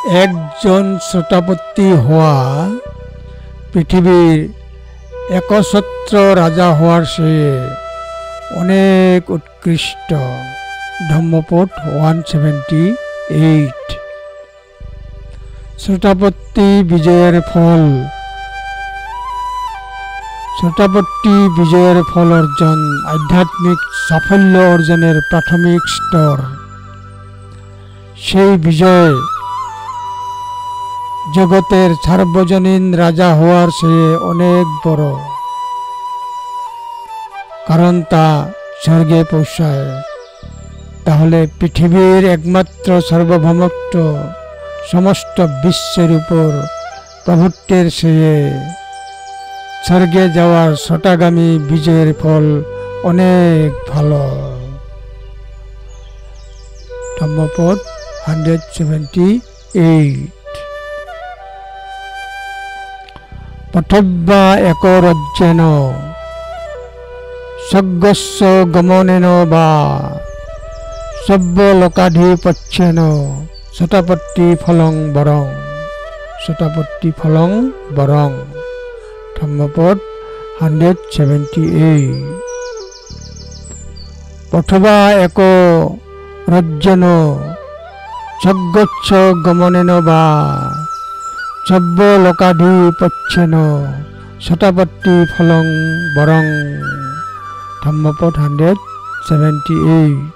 একজন শ্রোতাপতি হওয়া পৃথিবীর একছত্র রাজা হওয়ার চেয়ে অনেক উৎকৃষ্ট। ধম্মপদ 178। শ্রোতাপত্তি বিজয়ের ফল। শ্রোতাপত্তি বিজয়ের ফল অর্জন আধ্যাত্মিক সাফল্য অর্জনের প্রাথমিক স্তর। সেই বিজয় জগতের সার্বজনীন রাজা হওয়ার চেয়ে অনেক বড়, কারণ তা স্বর্গে পৌঁছায়। তাহলে পৃথিবীর একমাত্র সার্বভৌমত্ব সমস্ত বিশ্বের উপর প্রভুত্বের চেয়ে স্বর্গে যাওয়ার শতাগামী বিজয়ের ফল অনেক ভালো। ধম্মপদ 178। পথব্যা এক রজ্যেন স্বর্গস্য গমনেন বা সব্যলোকাধিপত্যেন শতপত্তি ফলং বরং। শতপত্তি ফলং বরং। ধম্মপদ 178। পথবা এক রজ্যেন স্বর্গস্য গমনেন বা সব্যলোকাধিপত্যেন শতপত্তি ফলং বরং। ধম্মপদ 178।